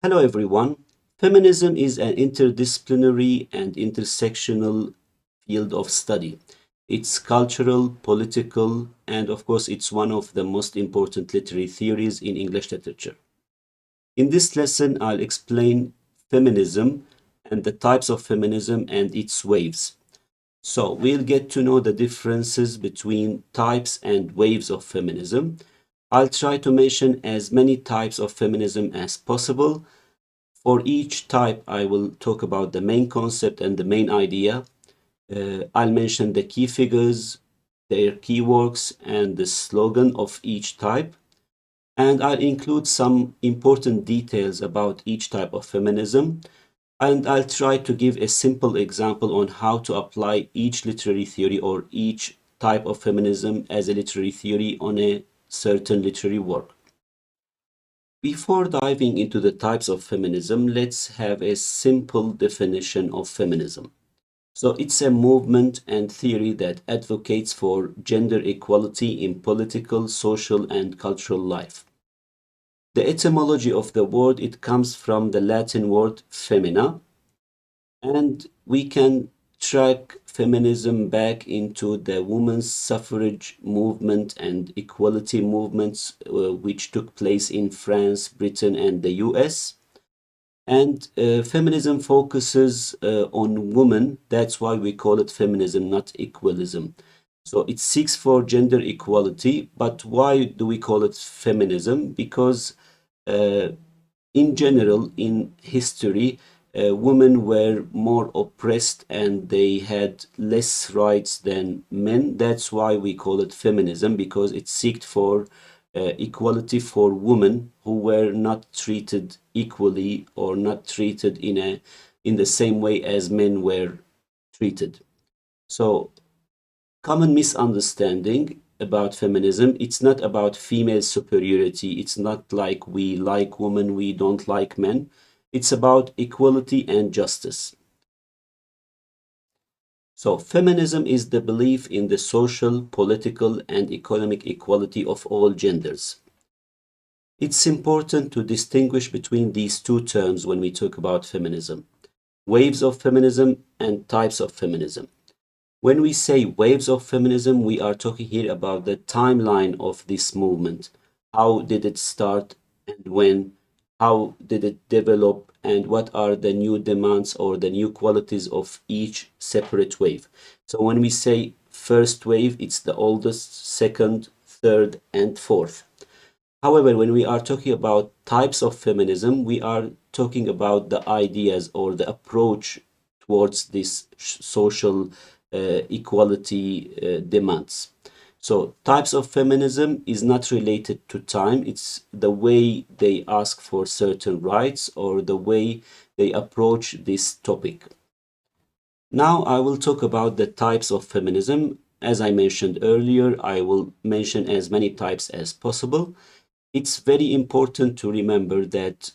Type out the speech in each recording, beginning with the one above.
Hello everyone. Feminism is an interdisciplinary and intersectional field of study. It's cultural, political, and of course it's one of the most important literary theories in English literature. In this lesson, I'll explain feminism and the types of feminism and its waves. So we'll get to know the differences between types and waves of feminism. I'll try to mention as many types of feminism as possible. For each type, I will talk about the main concept and the main idea. I'll mention the key figures, their key works, and the slogan of each type. And I'll include some important details about each type of feminism. And I'll try to give a simple example on how to apply each literary theory or each type of feminism as a literary theory on a certain literary work. Before diving into the types of feminism, let's have a simple definition of feminism. So it's a movement and theory that advocates for gender equality in political, social, and cultural life. The etymology of the word, it comes from the Latin word femina, and we can track feminism back into the women's suffrage movement and equality movements which took place in France, Britain, and the US. And feminism focuses on women. That's why we call it feminism, not equalism. So it seeks for gender equality. But why do we call it feminism? Because uh, in general, in history, women were more oppressed and they had less rights than men. That's why we call it feminism, because it sought for equality for women who were not treated equally or not treated in the same way as men were treated. So common misunderstanding about feminism, it's not about female superiority. It's not like we like women, we don't like men. It's about equality and justice. So feminism is the belief in the social, political, and economic equality of all genders. It's important to distinguish between these two terms when we talk about feminism: waves of feminism and types of feminism. When we say waves of feminism, we are talking here about the timeline of this movement. How did it start and when? How did it develop? And what are the new demands or the new qualities of each separate wave? So when we say first wave, it's the oldest, second, third, and fourth. However, when we are talking about types of feminism, we are talking about the ideas or the approach towards this social equality demands. So types of feminism is not related to time. It's the way they ask for certain rights or the way they approach this topic. Now I will talk about the types of feminism. As I mentioned earlier, I will mention as many types as possible. It's very important to remember that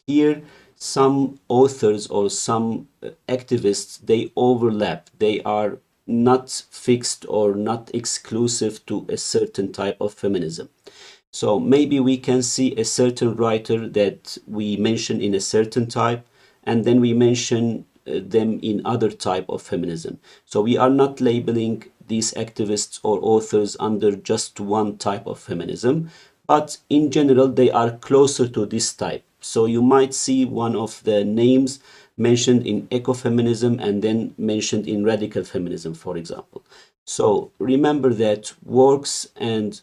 here some authors or some activists, they overlap. They are not fixed or not exclusive to a certain type of feminism. So maybe we can see a certain writer that we mention in a certain type, and then we mention them in other type of feminism. So we are not labeling these activists or authors under just one type of feminism, but in general they are closer to this type. So you might see one of the names mentioned in ecofeminism and then mentioned in radical feminism, for example. So remember that works and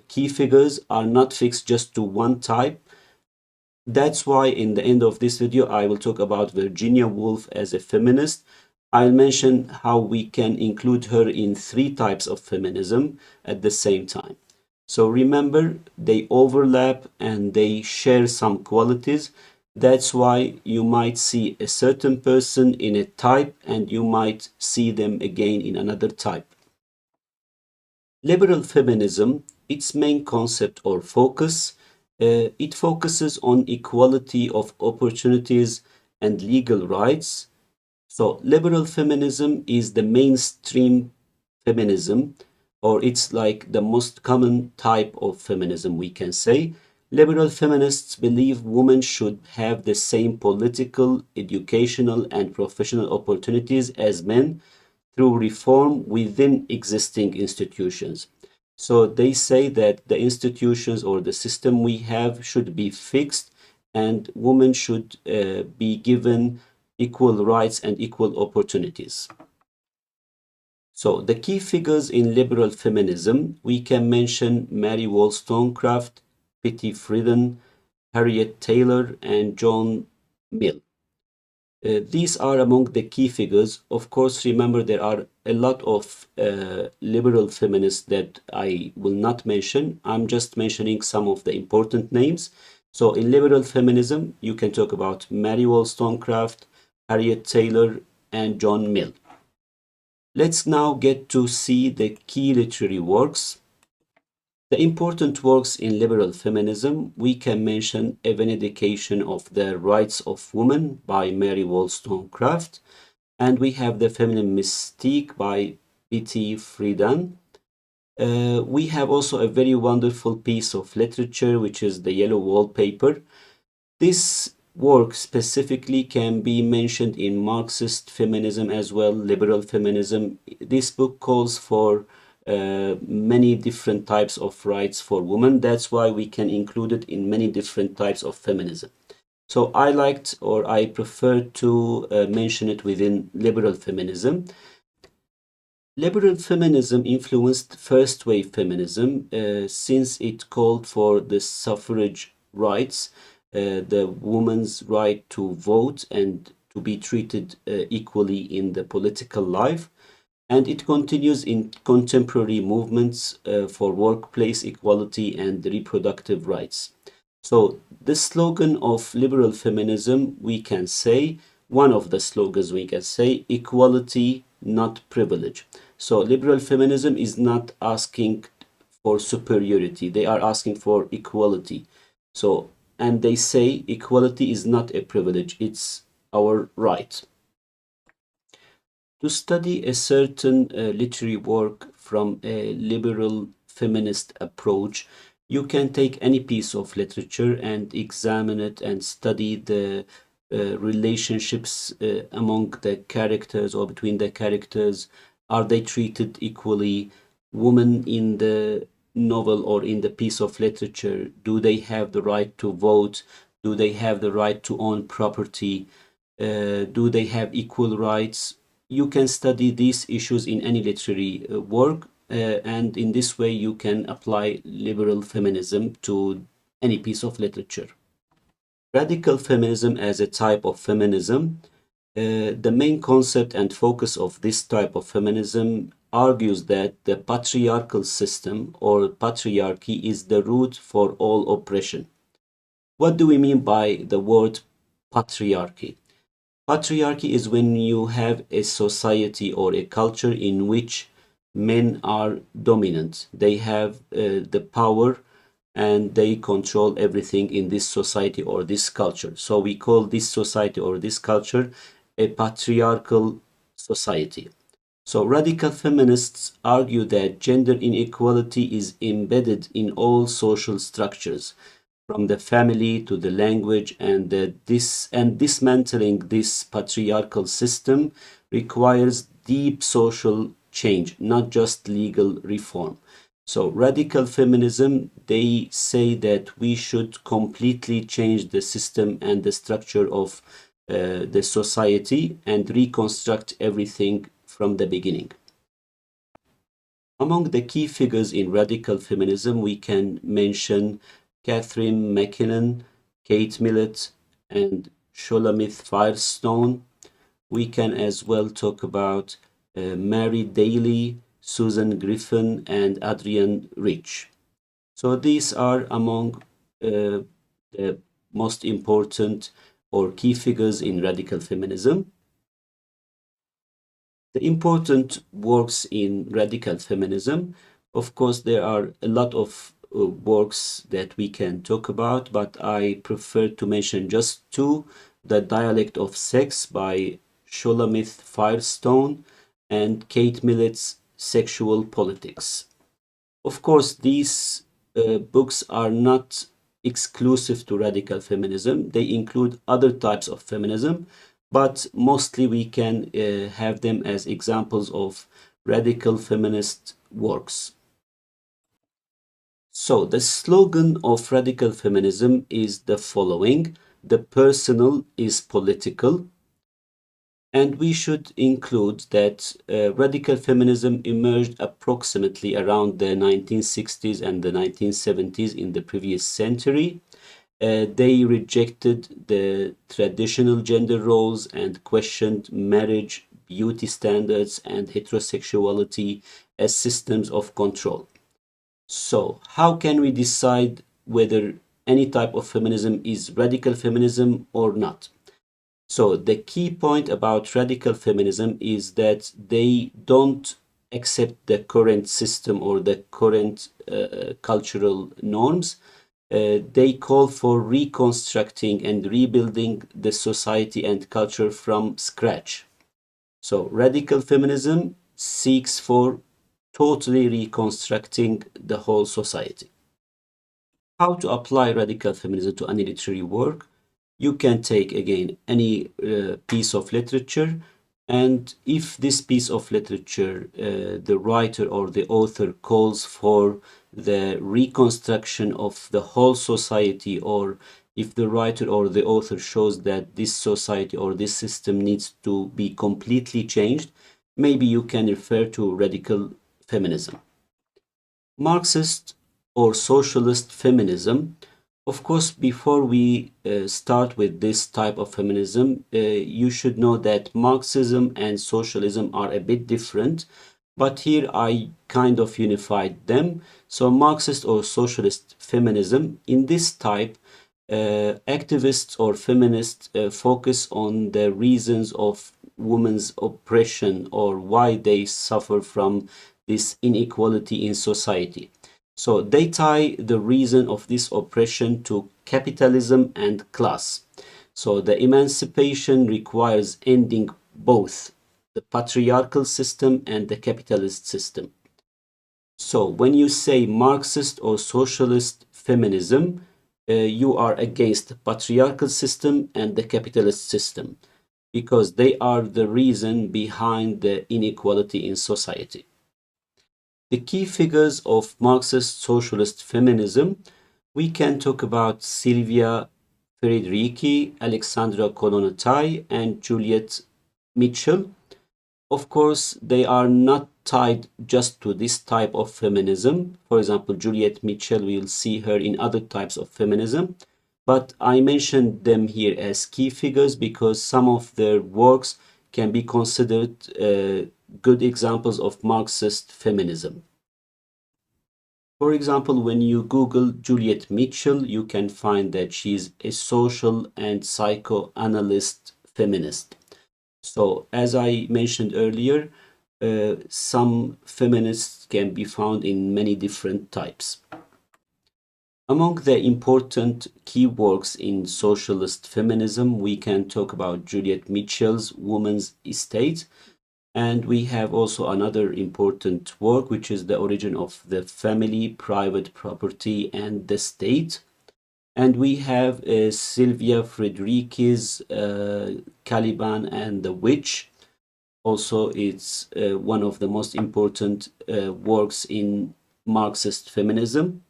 key figures are not fixed just to one type. That's why in the end of this video, I will talk about Virginia Woolf as a feminist. I'll mention how we can include her in three types of feminism at the same time. So remember, they overlap and they share some qualities. That's why you might see a certain person in a type and you might see them again in another type. Liberal feminism, its main concept or focus, it focuses on equality of opportunities and legal rights. So liberal feminism is the mainstream feminism, or it's like the most common type of feminism, we can say. Liberal feminists believe women should have the same political, educational, and professional opportunities as men through reform within existing institutions. So they say that the institutions or the system we have should be fixed and women should be given equal rights and equal opportunities. So the key figures in liberal feminism, we can mention Mary Wollstonecraft, Betty Friedan, Harriet Taylor, and John Mill. These are among the key figures. Of course, remember there are a lot of liberal feminists that I will not mention. I'm just mentioning some of the important names. So in liberal feminism, you can talk about Mary Wollstonecraft, Harriet Taylor, and John Mill. Let's now get to see the key literary works. The important works in liberal feminism, we can mention A Vindication of the Rights of Women by Mary Wollstonecraft, and we have The Feminine Mystique by Betty Friedan. We have also a very wonderful piece of literature, which is The Yellow Wallpaper. This work specifically can be mentioned in Marxist feminism as well, liberal feminism. This book calls for many different types of rights for women. That's why we can include it in many different types of feminism. So I liked or I prefer to mention it within liberal feminism. Liberal feminism influenced first wave feminism since it called for the suffrage rights, the woman's right to vote and to be treated equally in the political life. And it continues in contemporary movements for workplace equality and reproductive rights. So, the slogan of liberal feminism, we can say, one of the slogans we can say, equality, not privilege. So, liberal feminism is not asking for superiority, they are asking for equality. So, and they say equality is not a privilege, it's our right. To study a certain literary work from a liberal feminist approach, you can take any piece of literature and examine it and study the relationships among the characters or between the characters. Are they treated equally? Women in the novel or in the piece of literature, do they have the right to vote? Do they have the right to own property? Do they have equal rights? You can study these issues in any literary work, and in this way you can apply liberal feminism to any piece of literature. Radical feminism as a type of feminism, the main concept and focus of this type of feminism argues that the patriarchal system or patriarchy is the root for all oppression. What do we mean by the word patriarchy? Patriarchy is when you have a society or a culture in which men are dominant. They have the power and they control everything in this society or this culture. So we call this society or this culture a patriarchal society. So radical feminists argue that gender inequality is embedded in all social structures, from the family to the language, and dismantling this patriarchal system requires deep social change, not just legal reform. So radical feminism, they say that we should completely change the system and the structure of the society and reconstruct everything from the beginning. Among the key figures in radical feminism, we can mention Catherine MacKinnon, Kate Millett, and Shulamith Firestone. We can as well talk about Mary Daly, Susan Griffin, and Adrienne Rich. So these are among the most important or key figures in radical feminism. The important works in radical feminism, of course, there are a lot of works that we can talk about, but I prefer to mention just two: The Dialect of Sex by Shulamith Firestone and Kate Millett's Sexual Politics. Of course, these books are not exclusive to radical feminism. They include other types of feminism, but mostly we can have them as examples of radical feminist works. So the slogan of radical feminism is the following: the personal is political. And we should include that radical feminism emerged approximately around the 1960s and the 1970s in the previous century. They rejected the traditional gender roles and questioned marriage, beauty standards, and heterosexuality as systems of control. So, how can we decide whether any type of feminism is radical feminism or not? So the key point about radical feminism is that they don't accept the current system or the current cultural norms. They call for reconstructing and rebuilding the society and culture from scratch. So radical feminism seeks for totally reconstructing the whole society. How to apply radical feminism to any literary work? You can take again any piece of literature, and if this piece of literature, the writer or the author calls for the reconstruction of the whole society, or if the writer or the author shows that this society or this system needs to be completely changed, maybe you can refer to radical feminism. Marxist or socialist feminism. Of course, before we start with this type of feminism, you should know that Marxism and socialism are a bit different, but here I kind of unified them. So, Marxist or socialist feminism, in this type, activists or feminists focus on the reasons of women's oppression or why they suffer from this inequality in society. So they tie the reason of this oppression to capitalism and class. So the emancipation requires ending both the patriarchal system and the capitalist system. So when you say Marxist or socialist feminism, you are against the patriarchal system and the capitalist system because they are the reason behind the inequality in society. The key figures of Marxist socialist feminism, we can talk about Sylvia Federici, Alexandra Kollontai, and Juliet Mitchell. Of course, they are not tied just to this type of feminism. For example, Juliet Mitchell, we'll see her in other types of feminism. But I mentioned them here as key figures because some of their works can be considered good examples of Marxist feminism. For example, when you Google Juliet Mitchell, you can find that she's a social and psychoanalyst feminist. So, as I mentioned earlier, some feminists can be found in many different types. Among the important key works in socialist feminism, we can talk about Juliet Mitchell's Woman's Estate, and we have also another important work, which is The Origin of the Family, Private Property, and the State. And we have Sylvia Federici's Caliban and the Witch. Also, it's one of the most important works in Marxist feminism.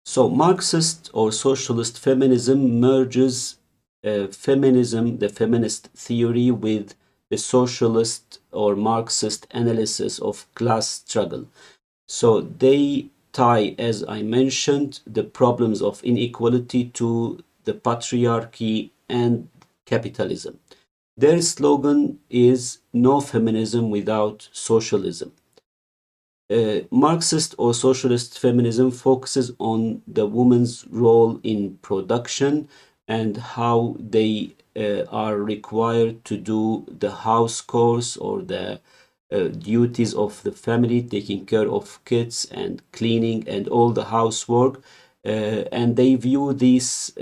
So, Marxist or socialist feminism merges feminism, the feminist theory, with the socialist or Marxist analysis of class struggle. So, they tie, as I mentioned, the problems of inequality to the patriarchy and capitalism. Their slogan is no feminism without socialism. Marxist or socialist feminism focuses on the woman's role in production and how they are required to do the house chores or the duties of the family, taking care of kids and cleaning and all the housework. And they view these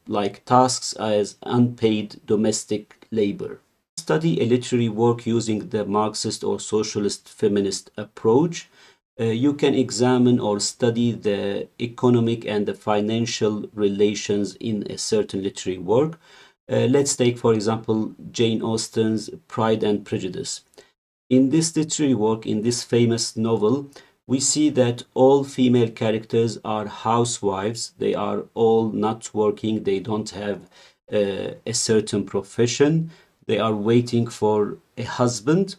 like tasks as unpaid domestic labor. Study a literary work using the Marxist or socialist feminist approach. You can examine or study the economic and the financial relations in a certain literary work. Let's take, for example, Jane Austen's Pride and Prejudice. In this literary work, in this famous novel, we see that all female characters are housewives. They are all not working. They don't have a certain profession. They are waiting for a husband.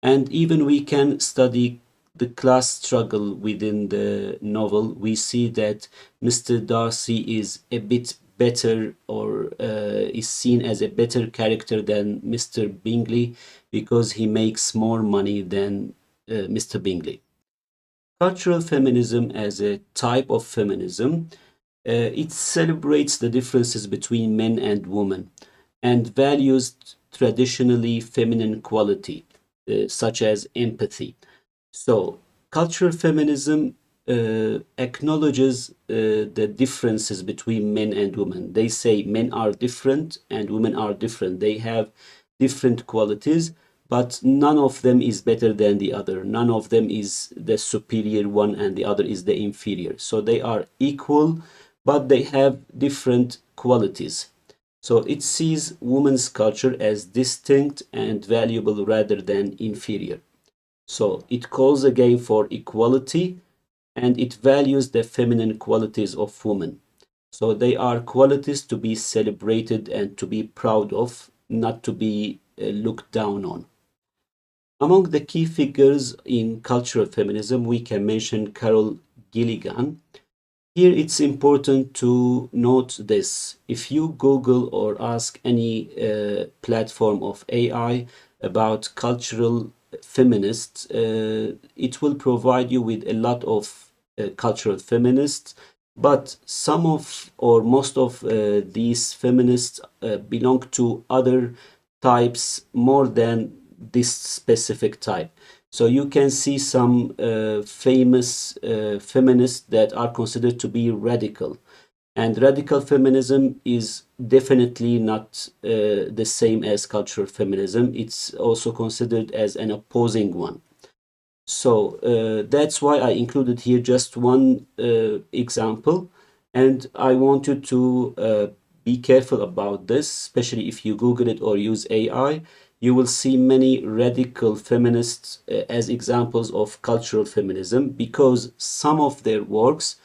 And even we can study the class struggle within the novel. We see that Mr. Darcy is a bit better, or is seen as a better character than Mr. Bingley because he makes more money than Mr. Bingley. Cultural feminism as a type of feminism, it celebrates the differences between men and women and values traditionally feminine quality, such as empathy. So, cultural feminism acknowledges the differences between men and women. They say men are different and women are different. They have different qualities, but none of them is better than the other. None of them is the superior one and the other is the inferior. So they are equal, but they have different qualities. So it sees women's culture as distinct and valuable rather than inferior. So it calls again for equality, and it values the feminine qualities of women. So they are qualities to be celebrated and to be proud of, not to be looked down on. Among the key figures in cultural feminism, we can mention Carol Gilligan. Here it's important to note this. If you Google or ask any platform of AI about cultural feminists, it will provide you with a lot of cultural feminists, but some of or most of these feminists belong to other types more than this specific type. So you can see some famous feminists that are considered to be radical. And radical feminism is definitely not the same as cultural feminism. It's also considered as an opposing one. So that's why I included here just one example. And I want you to be careful about this, especially if you Google it or use AI. You will see many radical feminists as examples of cultural feminism because some of their works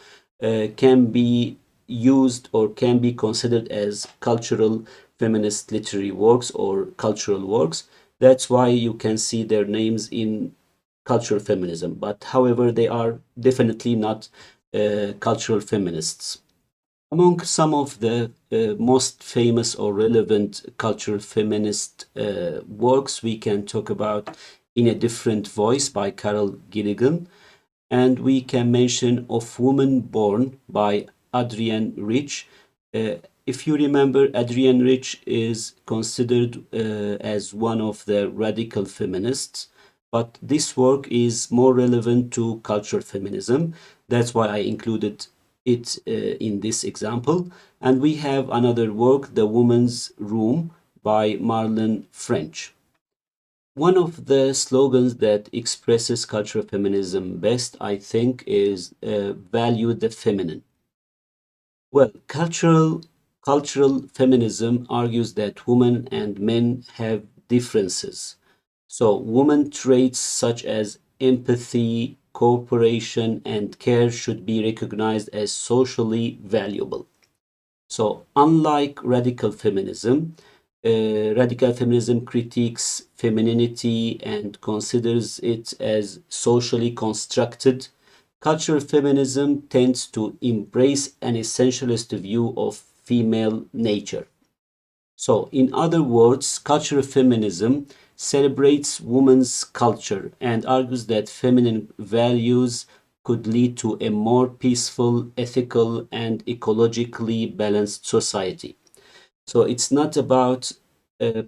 can be used or can be considered as cultural feminist literary works or cultural works. That's why you can see their names in cultural feminism, but however, they are definitely not cultural feminists. Among some of the most famous or relevant cultural feminist works, we can talk about In a Different Voice by Carol Gilligan, and we can mention Of Woman Born by Adrienne Rich. Uh, if you remember, Adrienne Rich is considered as one of the radical feminists, but this work is more relevant to cultural feminism. That's why I included it in this example. And we have another work, The Woman's Room by Marlene French. One of the slogans that expresses cultural feminism best, I think, is value the feminine. Well, cultural feminism argues that women and men have differences. So, women traits such as empathy, cooperation, and care should be recognized as socially valuable. So, unlike radical feminism critiques femininity and considers it as socially constructed. Cultural feminism tends to embrace an essentialist view of female nature. So, in other words, cultural feminism celebrates women's culture and argues that feminine values could lead to a more peaceful, ethical, and ecologically balanced society. So it's not about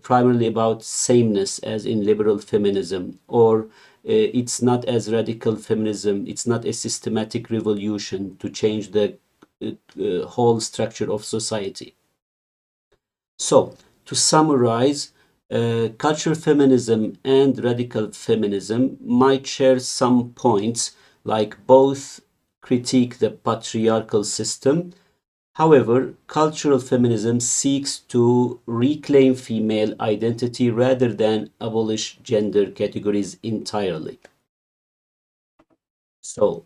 primarily about sameness as in liberal feminism, or it's not as radical feminism. It's not a systematic revolution to change the whole structure of society. So to summarize, cultural feminism and radical feminism might share some points, like both critique the patriarchal system. However, cultural feminism seeks to reclaim female identity rather than abolish gender categories entirely. So,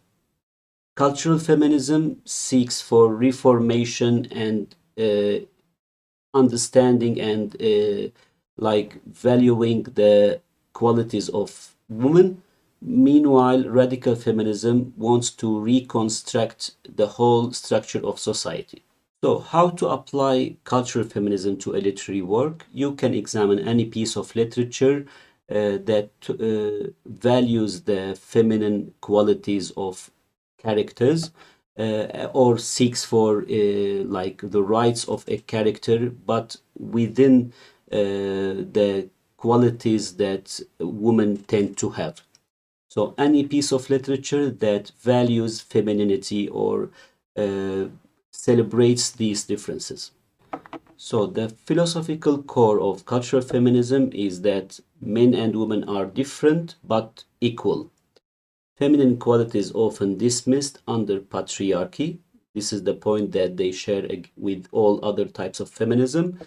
cultural feminism seeks for reformation and understanding and like valuing the qualities of women. Meanwhile, radical feminism wants to reconstruct the whole structure of society. So, how to apply cultural feminism to a literary work? You can examine any piece of literature that values the feminine qualities of characters or seeks for like the rights of a character, but within the qualities that women tend to have. So any piece of literature that values femininity or uh, celebrates these differences. So the philosophical core of cultural feminism is that men and women are different but equal. Feminine qualities often dismissed under patriarchy. This is the point that they share with all other types of feminism.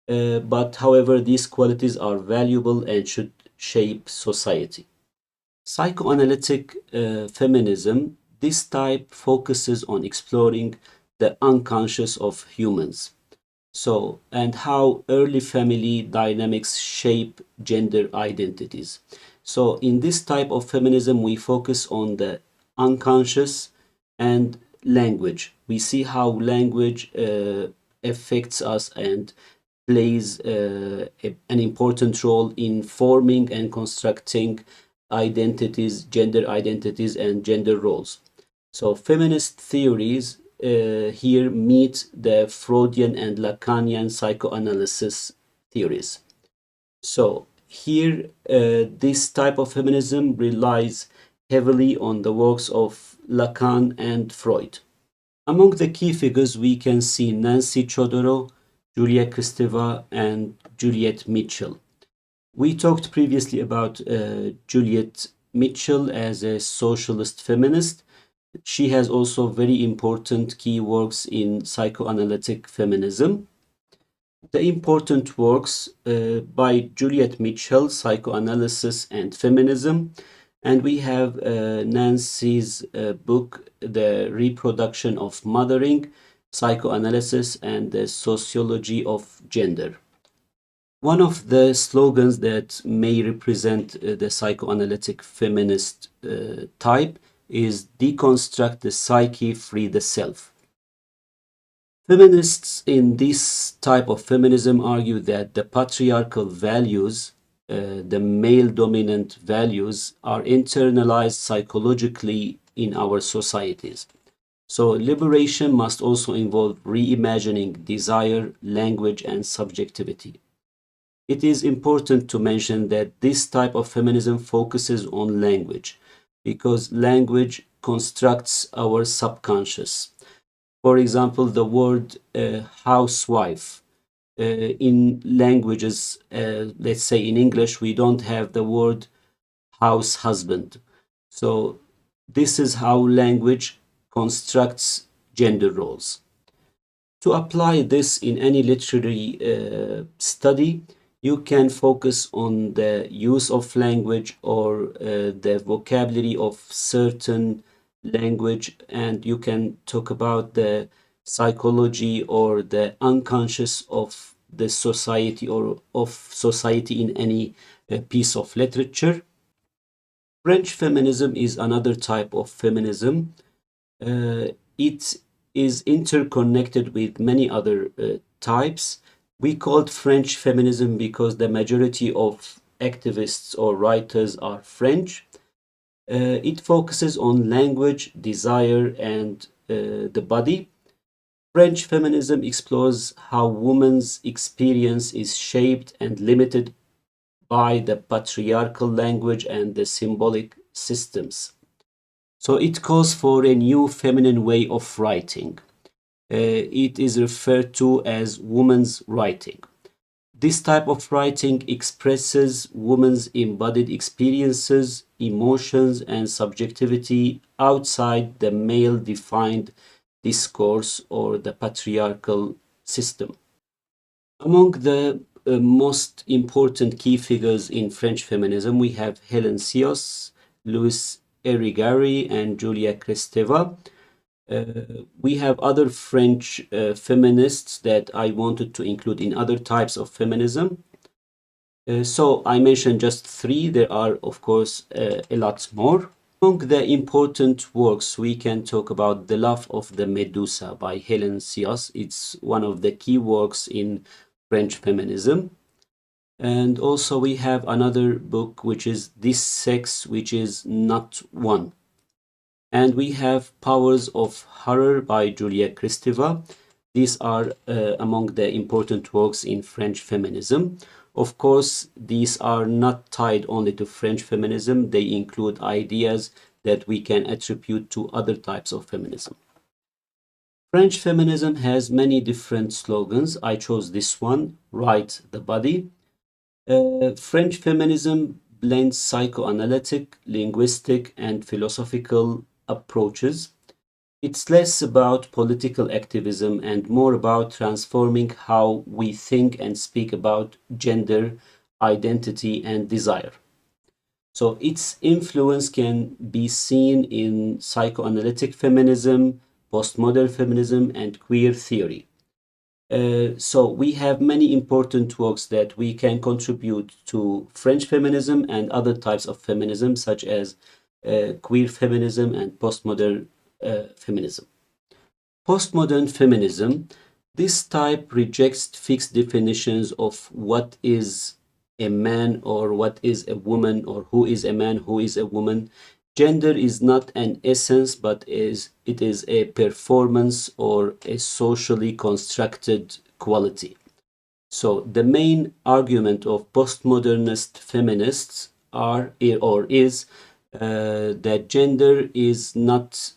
But however, these qualities are valuable and should shape society. Psychoanalytic feminism, this type focuses on exploring the unconscious of humans. So, and how early family dynamics shape gender identities. So, in this type of feminism, we focus on the unconscious and language. We see how language affects us and plays an important role in forming and constructing identities, gender identities, and gender roles. So, feminist theories here meet the Freudian and Lacanian psychoanalysis theories. So, here, this type of feminism relies heavily on the works of Lacan and Freud. Among the key figures, we can see Nancy Chodorow, Julia Kristeva, and Juliet Mitchell. We talked previously about Juliet Mitchell as a socialist feminist. She has also very important key works in psychoanalytic feminism. The important works by Juliet Mitchell, Psychoanalysis and Feminism, and we have Nancy's book, The Reproduction of Mothering, Psychoanalysis and the Sociology of Gender. One of the slogans that may represent the psychoanalytic feminist type is deconstruct the psyche, free the self. Feminists in this type of feminism argue that the patriarchal values, the male dominant values, are internalized psychologically in our societies. So, liberation must also involve reimagining desire, language, and subjectivity. It is important to mention that this type of feminism focuses on language because language constructs our subconscious. For example, the word housewife. In languages, let's say in English, we don't have the word house husband. So, this is how language constructs gender roles. To apply this in any literary study, you can focus on the use of language or the vocabulary of certain language, and you can talk about the psychology or the unconscious of the society or of society in any piece of literature. French feminism is another type of feminism. It is interconnected with many other types. We call it French feminism because the majority of activists or writers are French. It focuses on language, desire, and the body. French feminism explores how women's experience is shaped and limited by the patriarchal language and the symbolic systems. So it calls for a new feminine way of writing. It is referred to as woman's writing. This type of writing expresses women's embodied experiences, emotions, and subjectivity outside the male defined discourse or the patriarchal system. Among the most important key figures in French feminism, we have Hélène Sios, Louis Erigari, and Julia Kristeva. We have other French feminists that I wanted to include in other types of feminism. So I mentioned just three. There are, of course, a lot more. Among the important works, we can talk about The Love of the Medusa by Hélène Sios. It's one of the key works in French feminism. And also we have another book, which is This Sex, which is Not One. And we have Powers of Horror by Julia Kristeva. These are among the important works in French feminism. Of course, these are not tied only to French feminism. They include ideas that we can attribute to other types of feminism. French feminism has many different slogans. I chose this one, Right the Body. French feminism blends psychoanalytic, linguistic, and philosophical approaches. It's less about political activism and more about transforming how we think and speak about gender, identity, and desire. So its influence can be seen in psychoanalytic feminism, postmodern feminism, and queer theory. So we have many important works that we can contribute to French feminism and other types of feminism, such as queer feminism and postmodern feminism. Postmodern feminism, this type rejects fixed definitions of what is a man or what is a woman or who is a man, who is a woman. Gender is not an essence, but it is a performance or a socially constructed quality. So the main argument of postmodernist feminists are or is that gender is not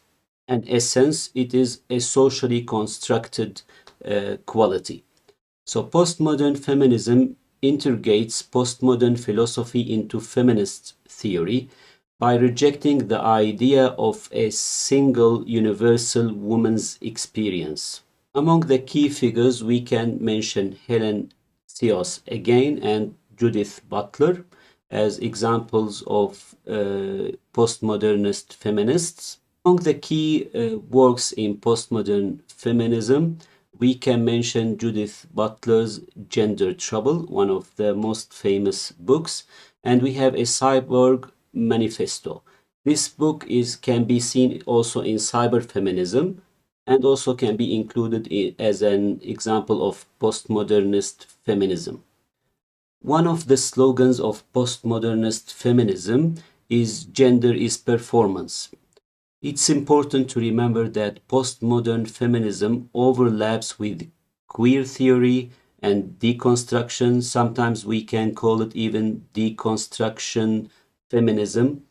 an essence, it is a socially constructed quality. So postmodern feminism integrates postmodern philosophy into feminist theory by rejecting the idea of a single universal woman's experience. Among the key figures, we can mention Helen Sios again and Judith Butler as examples of postmodernist feminists. Among the key works in postmodern feminism, we can mention Judith Butler's Gender Trouble, one of the most famous books, and we have a Cyborg Manifesto. This book can be seen also in Cyber-Feminism and also can be included as an example of postmodernist feminism. One of the slogans of postmodernist feminism is gender is performance. It's important to remember that postmodern feminism overlaps with queer theory and deconstruction. Sometimes we can call it even deconstruction feminism.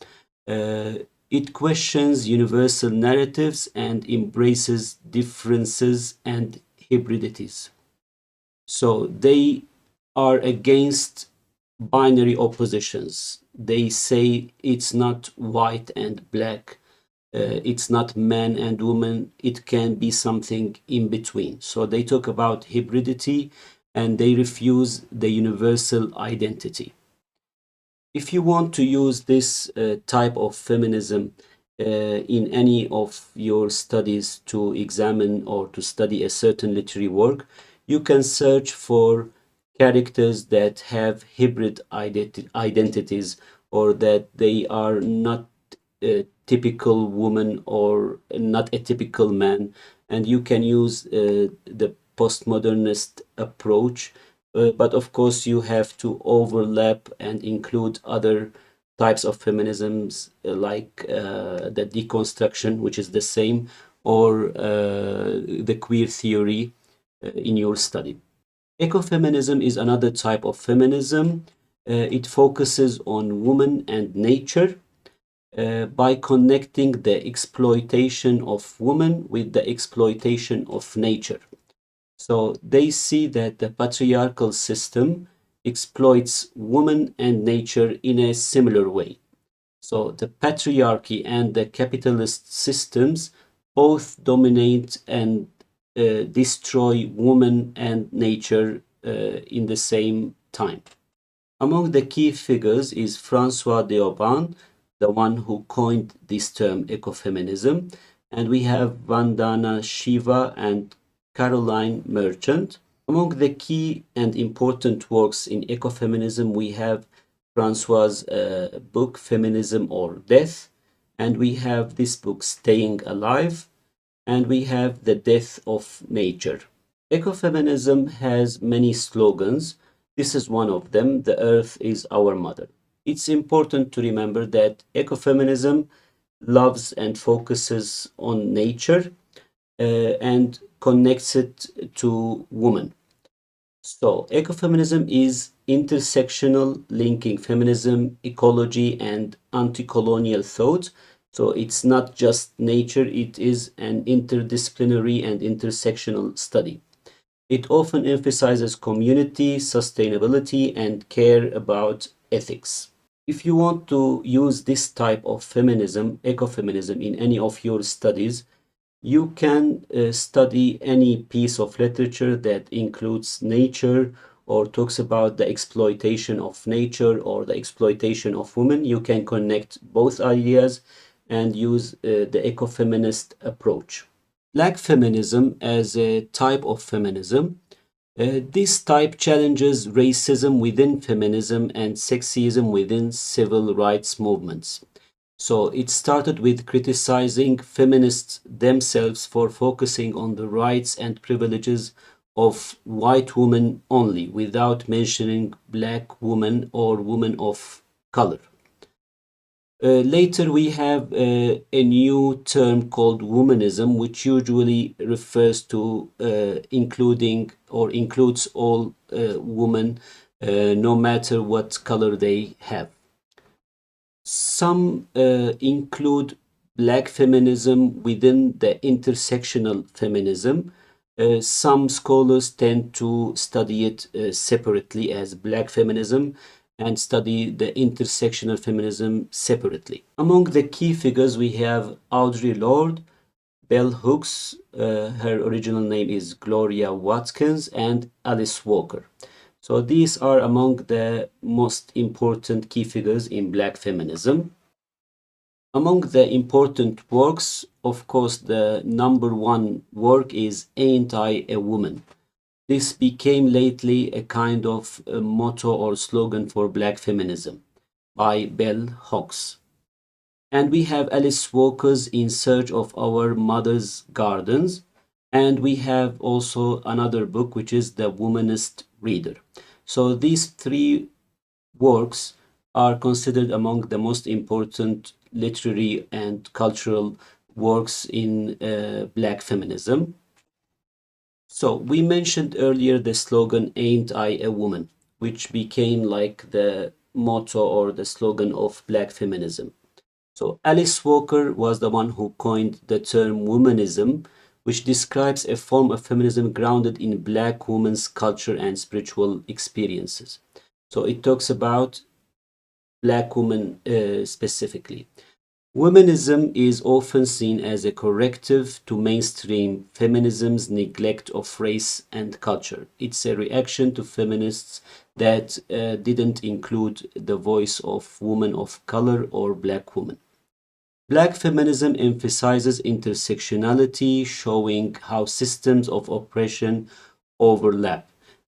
It questions universal narratives and embraces differences and hybridities. So they are against binary oppositions. They say it's not white and black, it's not man and woman, it can be something in between. So they talk about hybridity and they refuse the universal identity. If you want to use this type of feminism in any of your studies to examine or to study a certain literary work, you can search for characters that have hybrid identities or that they are not a typical woman or not a typical man, and you can use the postmodernist approach, but of course you have to overlap and include other types of feminisms like the deconstruction, which is the same, or the queer theory in your study. Ecofeminism is another type of feminism. It focuses on woman and nature by connecting the exploitation of women with the exploitation of nature. So they see that the patriarchal system exploits woman and nature in a similar way. So the patriarchy and the capitalist systems both dominate and destroy woman and nature in the same time. Among the key figures is Francois d'Urban, the one who coined this term ecofeminism, and we have Vandana Shiva and Caroline Merchant. Among the key and important works in ecofeminism, we have Francois' book Feminism or Death, and we have this book Staying Alive, and we have The Death of Nature. Ecofeminism has many slogans. This is one of them: The Earth is our mother. It's important to remember that ecofeminism loves and focuses on nature and connects it to woman. So, ecofeminism is intersectional, linking feminism, ecology, and anti colonial thought. So, it's not just nature, it is an interdisciplinary and intersectional study. It often emphasizes community, sustainability, and care about ethics. If you want to use this type of feminism, ecofeminism, in any of your studies, you can study any piece of literature that includes nature or talks about the exploitation of nature or the exploitation of women. You can connect both ideas and use the ecofeminist approach. Black feminism as a type of feminism. This type challenges racism within feminism and sexism within civil rights movements. So it started with criticizing feminists themselves for focusing on the rights and privileges of white women only, without mentioning black women or women of color. Later, we have a new term called Womanism, which usually refers to including or includes all women, no matter what color they have. Some include black feminism within the intersectional feminism. Some scholars tend to study it separately as black feminism and study the intersectional feminism separately. Among the key figures, we have Audre Lorde, Bell Hooks, her original name is Gloria Watkins, and Alice Walker. So these are among the most important key figures in black feminism. Among the important works, of course, the number one work is Ain't I a Woman? This became lately a kind of a motto or slogan for black feminism by Bell Hooks. And we have Alice Walker's In Search of Our Mother's Gardens. And we have also another book, which is The Womanist Reader. So these three works are considered among the most important literary and cultural works in black feminism. So we mentioned earlier the slogan Ain't I a Woman, which became like the motto or the slogan of black feminism. So Alice Walker was the one who coined the term womanism, which describes a form of feminism grounded in black women's culture and spiritual experiences. So it talks about black women specifically. Womanism is often seen as a corrective to mainstream feminism's neglect of race and culture. It's a reaction to feminists that didn't include the voice of women of color or black women. Black feminism emphasizes intersectionality, showing how systems of oppression overlap.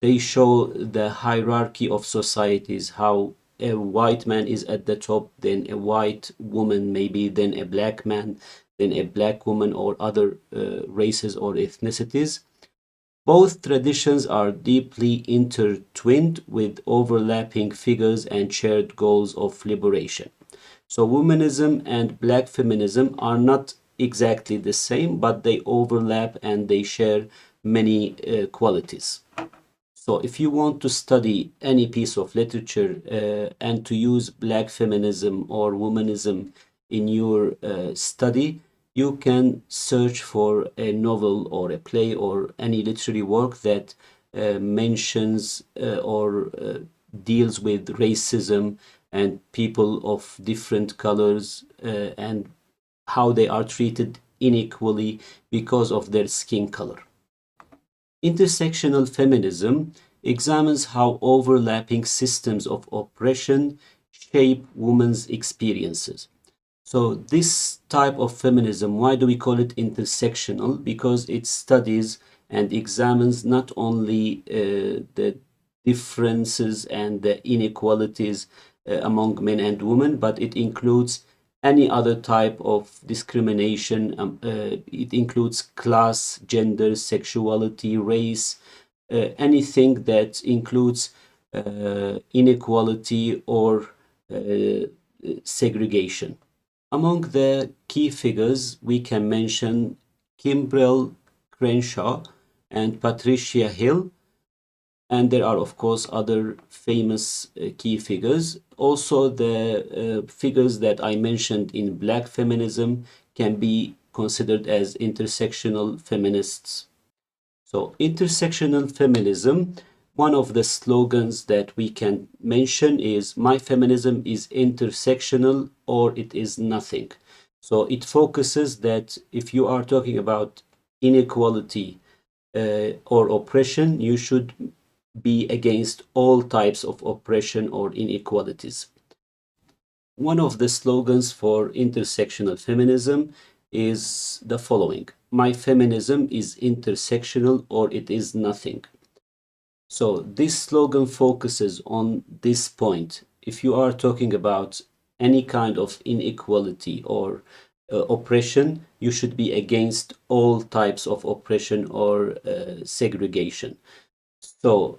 They show the hierarchy of societies, how a white man is at the top, then a white woman, maybe then a black man, then a black woman, or other races or ethnicities. Both traditions are deeply intertwined with overlapping figures and shared goals of liberation. So, womanism and black feminism are not exactly the same, but they overlap and they share many qualities. So, if you want to study any piece of literature and to use black feminism or womanism in your study, you can search for a novel or a play or any literary work that mentions or deals with racism and people of different colors and how they are treated unequally because of their skin color. Intersectional feminism examines how overlapping systems of oppression shape women's experiences. So this type of feminism, why do we call it intersectional? Because it studies and examines not only the differences and the inequalities among men and women, but it includes any other type of discrimination. It includes class, gender, sexuality, race, anything that includes inequality or segregation. Among the key figures, we can mention Kimbrel Crenshaw and Patricia Hill, and there are, of course, other famous key figures. Also, the figures that I mentioned in Black feminism can be considered as intersectional feminists. So, intersectional feminism, one of the slogans that we can mention is my feminism is intersectional or it is nothing. So, it focuses that if you are talking about inequality or oppression, you should be against all types of oppression or inequalities. One of the slogans for intersectional feminism is the following: my feminism is intersectional or it is nothing. So, this slogan focuses on this point. If you are talking about any kind of inequality or oppression, you should be against all types of oppression or segregation. So,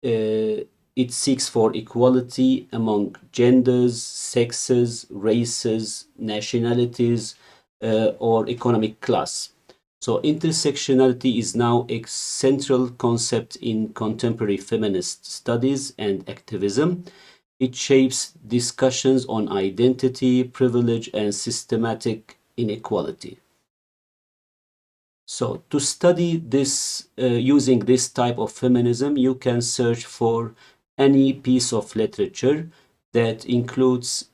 it seeks for equality among genders, sexes, races, nationalities, or economic class. So, intersectionality is now a central concept in contemporary feminist studies and activism. It shapes discussions on identity, privilege, and systematic inequality. So, to study this using this type of feminism, you can search for any piece of literature that includes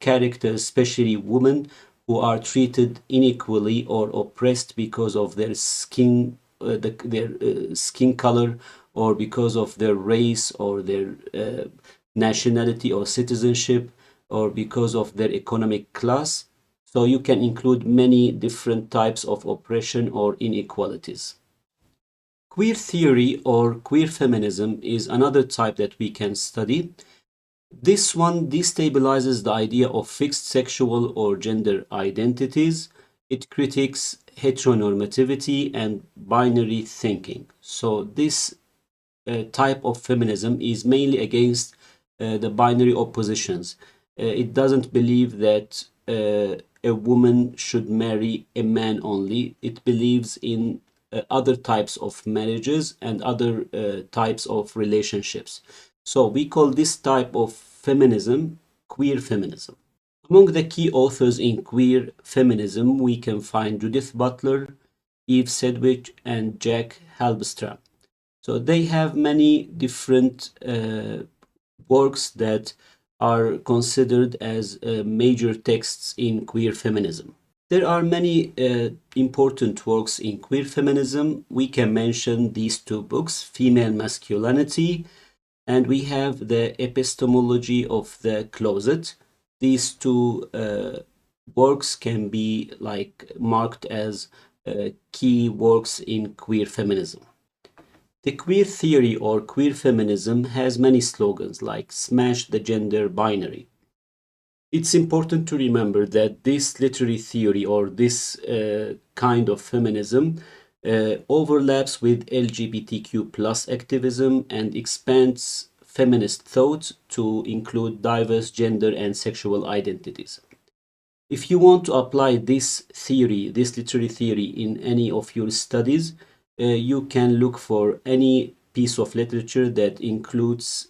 characters, especially women, who are treated unequally or oppressed because of their their skin color, or because of their race or their nationality or citizenship, or because of their economic class. So you can include many different types of oppression or inequalities. Queer theory or queer feminism is another type that we can study. This one destabilizes the idea of fixed sexual or gender identities. It critiques heteronormativity and binary thinking. So this type of feminism is mainly against the binary oppositions. It doesn't believe that a woman should marry a man only. It believes in other types of marriages and other types of relationships. So we call this type of feminism queer feminism. Among the key authors in queer feminism, we can find Judith Butler, Eve Sedgwick, and Jack Halberstam. So they have many different works that are considered as major texts in queer feminism. There are many important works in queer feminism. We can mention these two books, Female Masculinity, and we have the Epistemology of the Closet. These two works can be like marked as key works in queer feminism. The queer theory or queer feminism has many slogans like smash the gender binary. It's important to remember that this literary theory or this kind of feminism overlaps with LGBTQ plus activism and expands feminist thought to include diverse gender and sexual identities. If you want to apply this theory, this literary theory, in any of your studies, you can look for any piece of literature that includes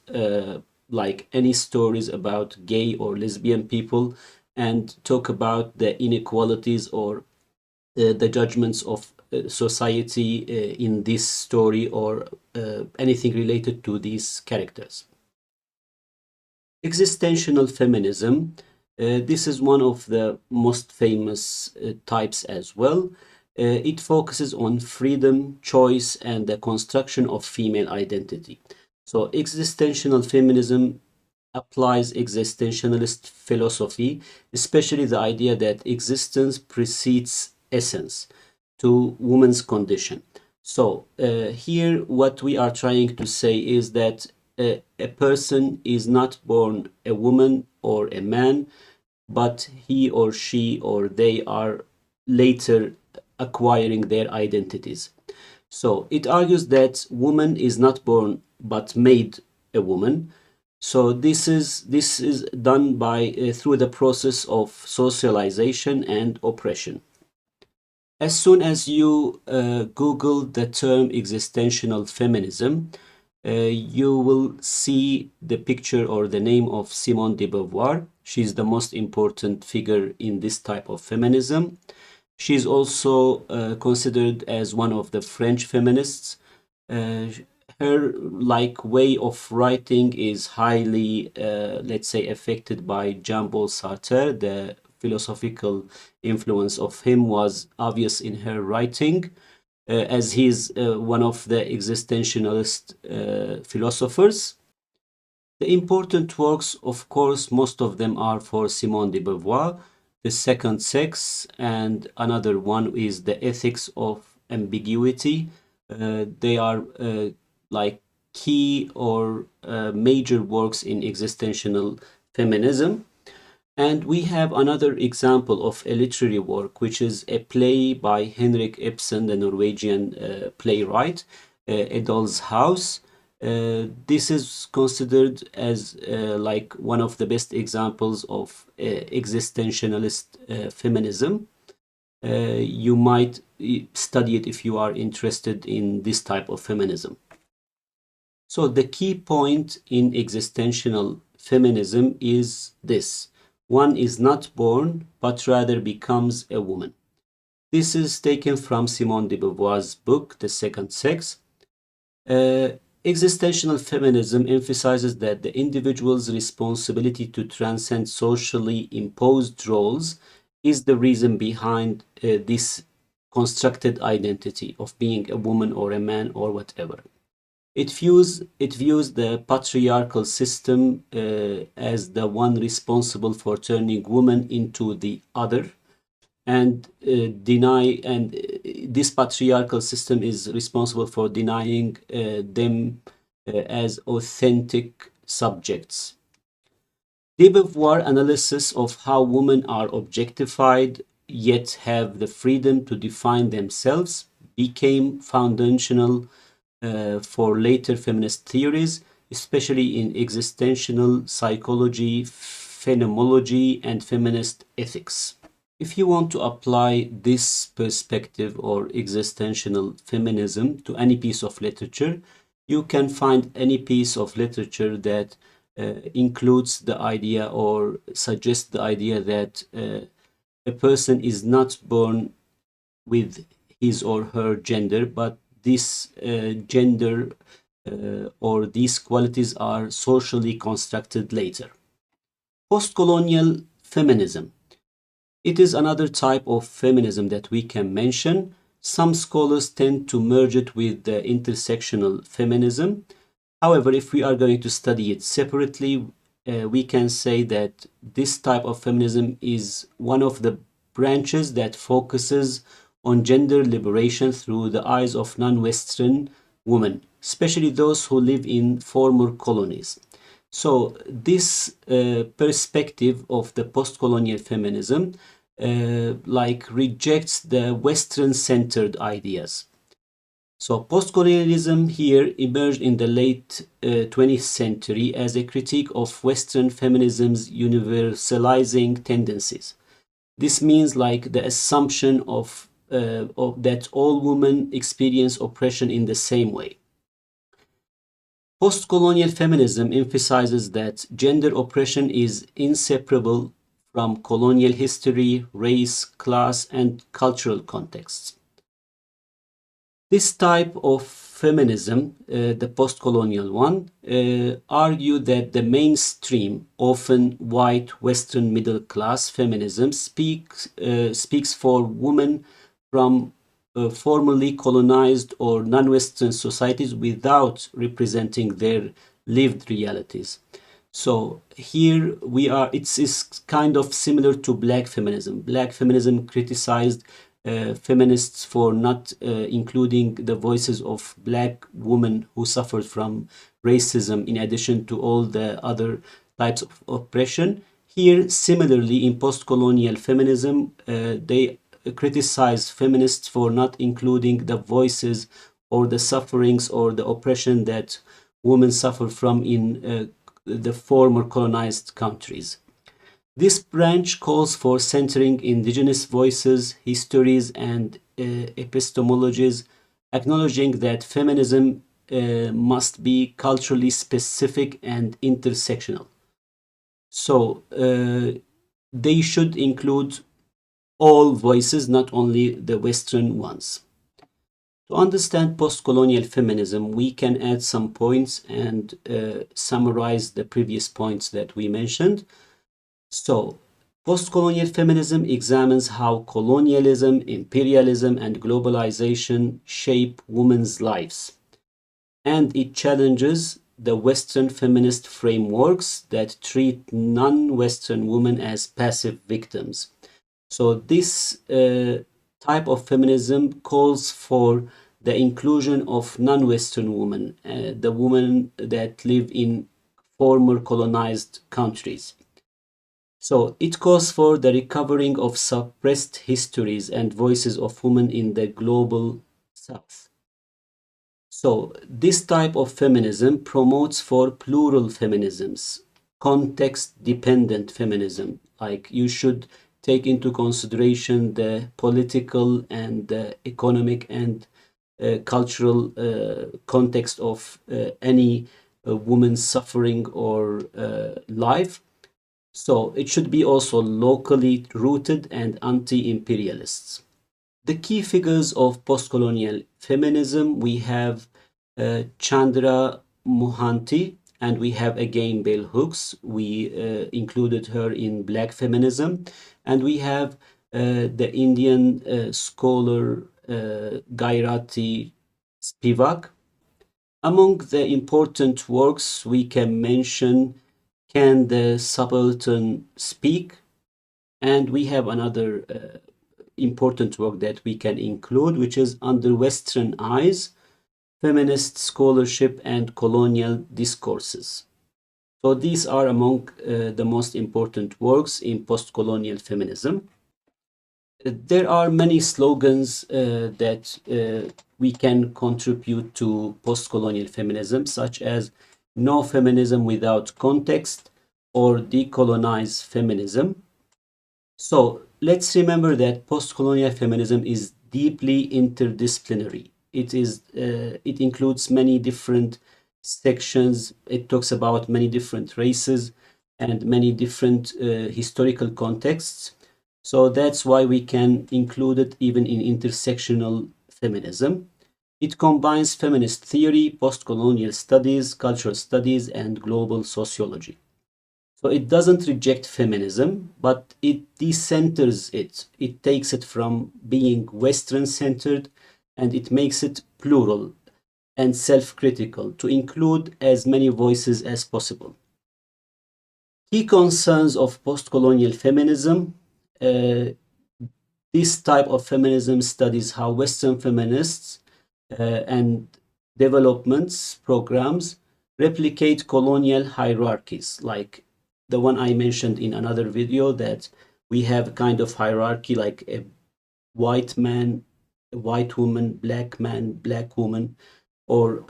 like any stories about gay or lesbian people and talk about the inequalities or the judgments of society in this story, or anything related to these characters. Existential feminism. This is one of the most famous types as well. It focuses on freedom, choice, and the construction of female identity. So, existential feminism applies existentialist philosophy, especially the idea that existence precedes essence to woman's condition. So, here what we are trying to say is that a person is not born a woman or a man, but he or she or they are later acquiring their identities. So it argues that woman is not born but made a woman. So this is done by through the process of socialization and oppression. As soon as you Google the term existential feminism, you will see the picture or the name of Simone de Beauvoir. She's the most important figure in this type of feminism. She's also considered as one of the French feminists. Uh, Her like way of writing is highly, let's say, affected by Jean-Paul Sartre. The philosophical influence of him was obvious in her writing, as he's one of the existentialist philosophers. The important works, of course, most of them are for Simone de Beauvoir. The Second Sex, and another one is The Ethics of Ambiguity. They are like key or major works in existential feminism. And we have another example of a literary work, which is a play by Henrik Ibsen, the Norwegian playwright, A Doll's House. This is considered as like one of the best examples of existentialist feminism. You might study it if you are interested in this type of feminism. So the key point in existential feminism is this: one is not born, but rather becomes a woman. This is taken from Simone de Beauvoir's book, The Second Sex. Uh, Existential feminism emphasizes that the individual's responsibility to transcend socially imposed roles is the reason behind this constructed identity of being a woman or a man or whatever. It views the patriarchal system as the one responsible for turning women into the other, and this patriarchal system is responsible for denying them as authentic subjects. De Beauvoir analysis of how women are objectified yet have the freedom to define themselves became foundational for later feminist theories, especially in existential psychology, phenomenology, and feminist ethics. If you want to apply this perspective or existential feminism to any piece of literature, you can find any piece of literature that includes the idea or suggests the idea that a person is not born with his or her gender, but this gender or these qualities are socially constructed later. Postcolonial feminism. It is another type of feminism that we can mention. Some scholars tend to merge it with the intersectional feminism. However, if we are going to study it separately, we can say that this type of feminism is one of the branches that focuses on gender liberation through the eyes of non-Western women, especially those who live in former colonies. So this perspective of the post-colonial feminism like rejects the Western-centered ideas. So post-colonialism here emerged in the late 20th century as a critique of Western feminism's universalizing tendencies. This means like the assumption of that all women experience oppression in the same way. Post-colonial feminism emphasizes that gender oppression is inseparable from colonial history, race, class, and cultural contexts. This type of feminism, the postcolonial one, argue that the mainstream, often white Western middle class feminism speaks for women from formerly colonized or non-Western societies without representing their lived realities. So here we are, it's kind of similar to black feminism. Black feminism criticized feminists for not including the voices of black women who suffered from racism in addition to all the other types of oppression. Here, similarly, in post-colonial feminism, they criticize feminists for not including the voices or the sufferings or the oppression that women suffer from in the former colonized countries. This branch calls for centering indigenous voices, histories, and epistemologies, acknowledging that feminism must be culturally specific and intersectional. So they should include all voices, not only the Western ones. To understand post-colonial feminism, we can add some points and summarize the previous points that we mentioned. So, post-colonial feminism examines how colonialism, imperialism, and globalization shape women's lives. And it challenges the Western feminist frameworks that treat non-Western women as passive victims. So this type of feminism calls for the inclusion of non-Western women, the women that live in former colonized countries. So it calls for the recovering of suppressed histories and voices of women in the global South. So this type of feminism promotes for plural feminisms, context-dependent feminism. Like you should take into consideration the political and the economic and cultural context of any woman's suffering or life. So it should be also locally rooted and anti-imperialists. The key figures of postcolonial feminism, we have Chandra Mohanty, and we have again Bell Hooks. We included her in Black feminism, and we have the Indian scholar Gairati Spivak. Among the important works we can mention Can the Subaltern Speak? And we have another important work that we can include, which is Under Western Eyes, Feminist Scholarship and Colonial Discourses. So these are among the most important works in post-colonial feminism. There are many slogans that we can contribute to post-colonial feminism, such as No Feminism Without Context or Decolonize Feminism. So let's remember that post-colonial feminism is deeply interdisciplinary. It includes many different sections. It talks about many different races and many different historical contexts. So that's why we can include it even in intersectional feminism. It combines feminist theory, post-colonial studies, cultural studies, and global sociology. So it doesn't reject feminism, but it decenters it. It takes it from being Western centered and it makes it plural and self critical to include as many voices as possible. Key concerns of post colonial feminism. This type of feminism studies how Western feminists and developments programs replicate colonial hierarchies, like the one I mentioned in another video, that we have a kind of hierarchy like a white man, a white woman, black man, black woman, or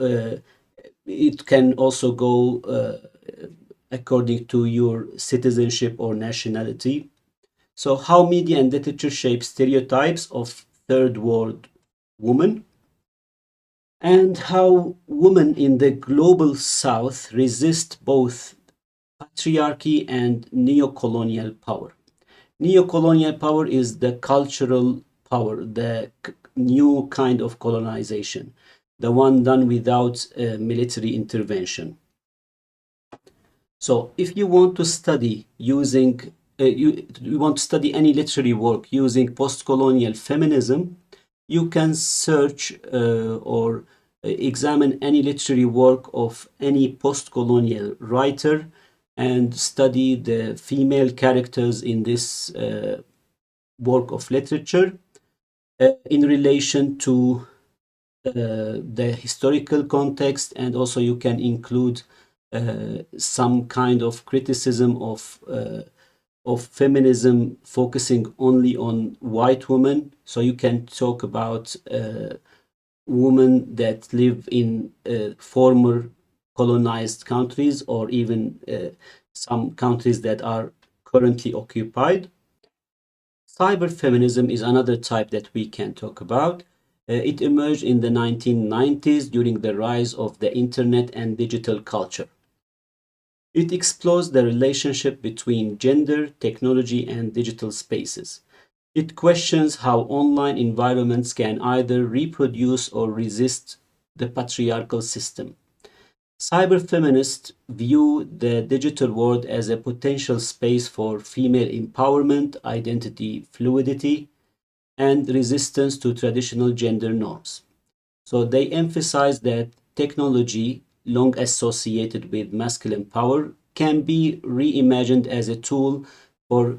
it can also go according to your citizenship or nationality. So, how media and literature shape stereotypes of third world women, and how women in the global south resist both patriarchy and neo-colonial power. Neo-colonial power is the cultural power, the new kind of colonization, the one done without military intervention. So if you want to study using, you want to study any literary work using postcolonial feminism, you can search or examine any literary work of any postcolonial writer and study the female characters in this work of literature in relation to the historical context, and also you can include some kind of criticism of feminism focusing only on white women. So you can talk about women that live in former colonized countries, or even some countries that are currently occupied. Cyber-feminism is another type that we can talk about. It emerged in the 1990s during the rise of the internet and digital culture. It explores the relationship between gender, technology, and digital spaces. It questions how online environments can either reproduce or resist the patriarchal system. Cyber-feminists view the digital world as a potential space for female empowerment, identity fluidity, and resistance to traditional gender norms. So they emphasize that technology, long associated with masculine power, can be reimagined as a tool for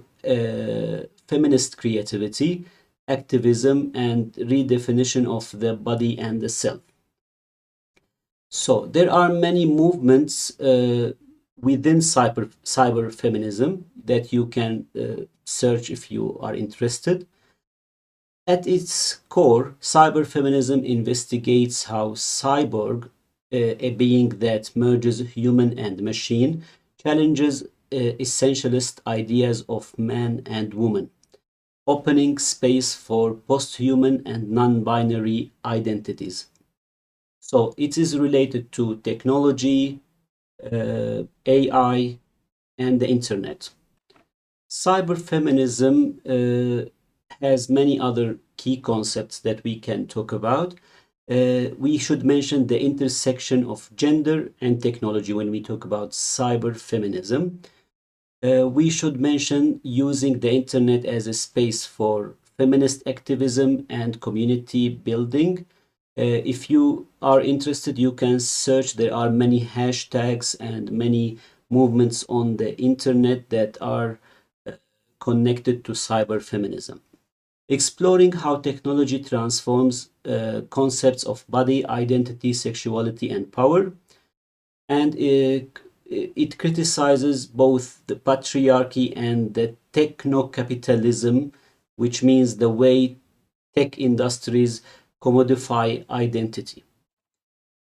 feminist creativity, activism, and redefinition of the body and the self. So there are many movements within cyber feminism that you can search if you are interested. At its core, cyber-feminism investigates how cyborg, a being that merges human and machine, challenges essentialist ideas of man and woman, opening space for post-human and non-binary identities. So it is related to technology, AI, and the internet. Cyber-feminism has many other key concepts that we can talk about. We should mention the intersection of gender and technology when we talk about cyber feminism. We should mention using the internet as a space for feminist activism and community building. If you are interested, you can search. There are many hashtags and many movements on the internet that are connected to cyber feminism. Exploring how technology transforms concepts of body, identity, sexuality, and power. And it criticizes both the patriarchy and the techno-capitalism, which means the way tech industries commodify identity.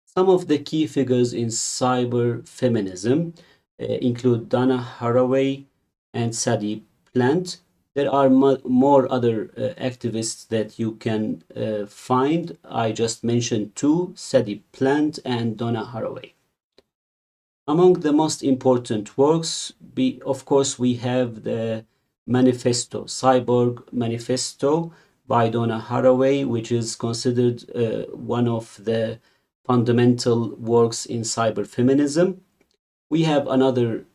Some of the key figures in cyber feminism include Donna Haraway and Sadie Plant. There are more other activists that you can find. I just mentioned two, Sadie Plant and Donna Haraway. Among the most important works, of course, we have the Manifesto, Cyborg Manifesto by Donna Haraway, which is considered one of the fundamental works in cyber feminism. We have another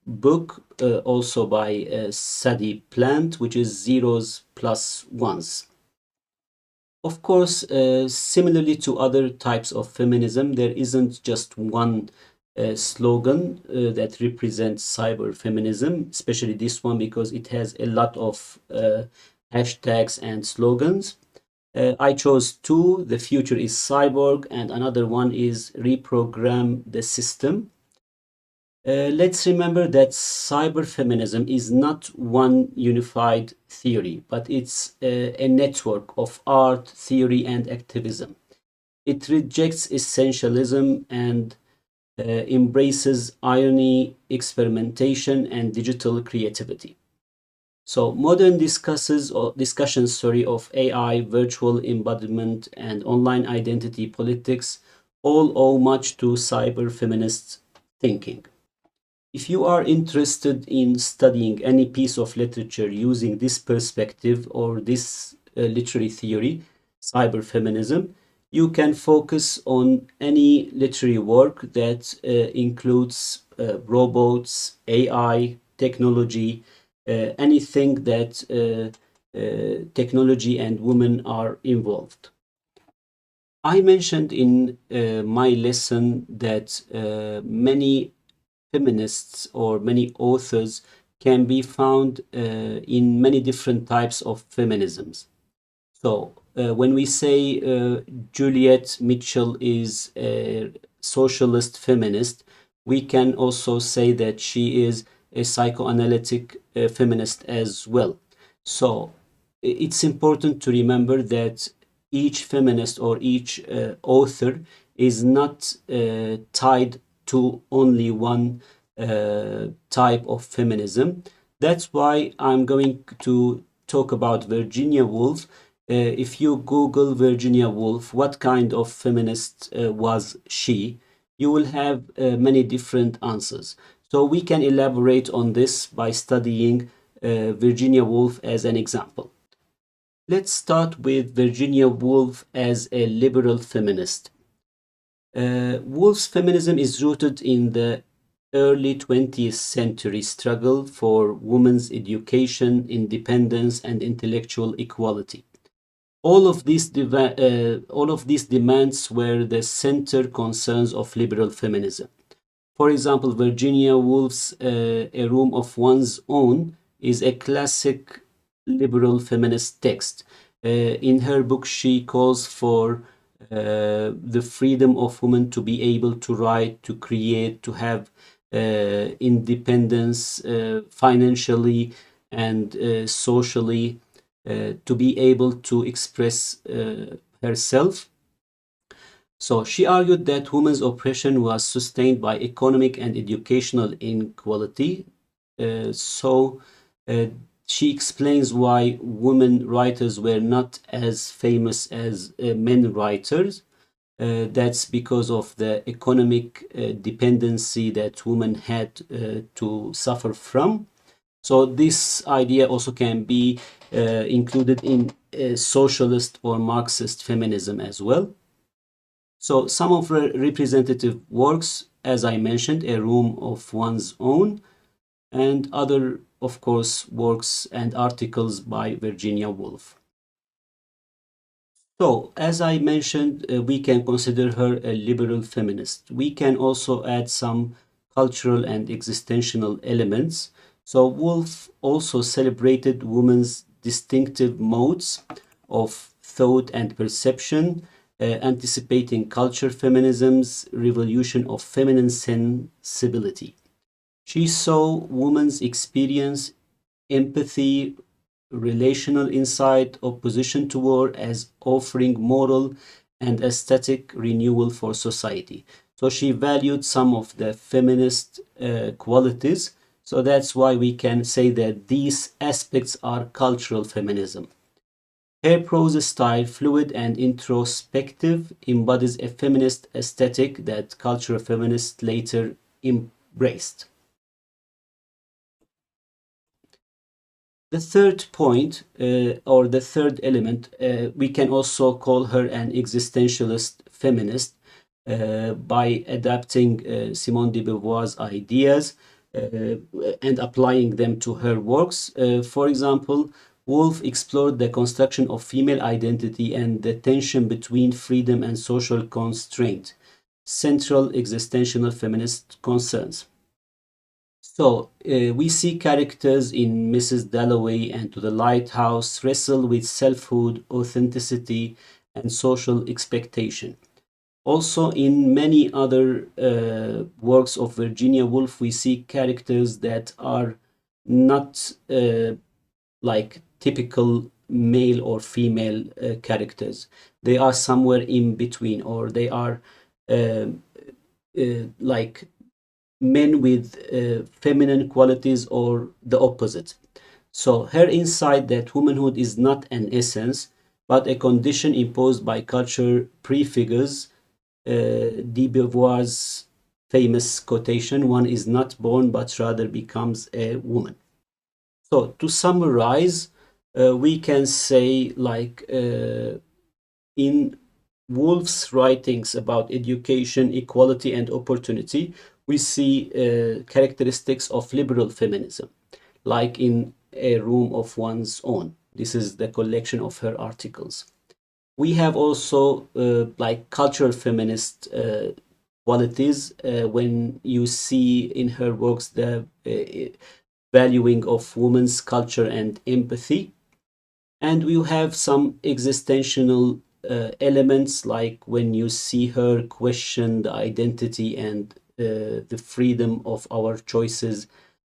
book also by Sadie Plant, which is Zeros Plus Ones. Of course, similarly to other types of feminism, there isn't just one slogan that represents cyber feminism, especially this one because it has a lot of hashtags and slogans. I chose two. The future is cyborg, and another one is reprogram the system. Let's remember that cyber feminism is not one unified theory, but it's a network of art, theory, and activism. It rejects essentialism and embraces irony, experimentation, and digital creativity. So modern discussions of AI, virtual embodiment, and online identity politics all owe much to cyber feminist thinking. If you are interested in studying any piece of literature using this perspective or this literary theory, cyber-feminism, you can focus on any literary work that includes robots, AI, technology, anything that technology and women are involved. I mentioned in my lesson that many feminists or many authors can be found in many different types of feminisms. So when we say Juliet Mitchell is a socialist feminist, we can also say that she is a psychoanalytic feminist as well. So it's important to remember that each feminist or each author is not tied to only one type of feminism. That's why I'm going to talk about Virginia Woolf. If you Google Virginia Woolf, what kind of feminist was she? You will have many different answers. So we can elaborate on this by studying Virginia Woolf as an example. Let's start with Virginia Woolf as a liberal feminist. Woolf's feminism is rooted in the early 20th century struggle for women's education, independence, and intellectual equality. All of these demands were the center concerns of liberal feminism. For example, Virginia Woolf's A Room of One's Own is a classic liberal feminist text. In her book, she calls for the freedom of women to be able to write, to create, to have independence financially and socially, to be able to express herself. So she argued that women's oppression was sustained by economic and educational inequality. So she explains why women writers were not as famous as men writers. That's because of the economic dependency that women had to suffer from. So this idea also can be included in socialist or Marxist feminism as well. So some of her representative works, as I mentioned, A Room of One's Own, and other, of course, works and articles by Virginia Woolf. So, as I mentioned, we can consider her a liberal feminist. We can also add some cultural and existential elements. So, Woolf also celebrated women's distinctive modes of thought and perception, anticipating culture feminism's revolution of feminine sensibility. She saw women's experience, empathy, relational insight, opposition to war as offering moral and aesthetic renewal for society. So she valued some of the feminist qualities. So that's why we can say that these aspects are cultural feminism. Her prose style, fluid and introspective, embodies a feminist aesthetic that cultural feminists later embraced. The third point, or the third element, we can also call her an existentialist feminist by adapting Simone de Beauvoir's ideas and applying them to her works. For example, Woolf explored the construction of female identity and the tension between freedom and social constraint, central existential feminist concerns. So we see characters in Mrs. Dalloway and To the Lighthouse wrestle with selfhood, authenticity, and social expectation. Also, in many other works of Virginia Woolf, we see characters that are not like typical male or female characters. They are somewhere in between, or they are like men with feminine qualities or the opposite. So her insight that womanhood is not an essence but a condition imposed by culture prefigures de Beauvoir's famous quotation, one is not born but rather becomes a woman. So to summarize, we can say like in Woolf's writings about education, equality, and opportunity, we see characteristics of liberal feminism, like in A Room of One's Own. This is the collection of her articles. We have also like cultural feminist qualities when you see in her works the valuing of women's culture and empathy. And we have some existential elements, like when you see her question the identity and the freedom of our choices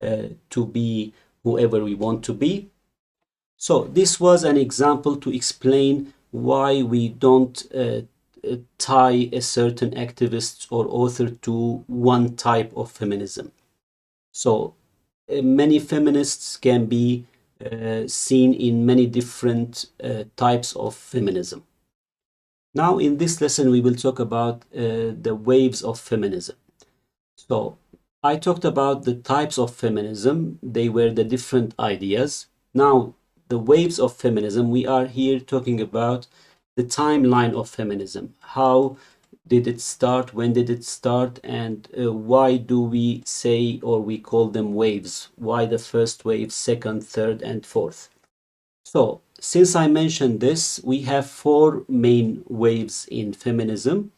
to be whoever we want to be. So this was an example to explain why we don't tie a certain activist or author to one type of feminism. So many feminists can be seen in many different types of feminism. Now, in this lesson, we will talk about the waves of feminism. So, I talked about the types of feminism, they were the different ideas. Now, the waves of feminism, we are here talking about the timeline of feminism. How did it start? When did it start? And why do we say or we call them waves? Why the first wave, second, third, and fourth? So, since I mentioned this, we have four main waves in feminism.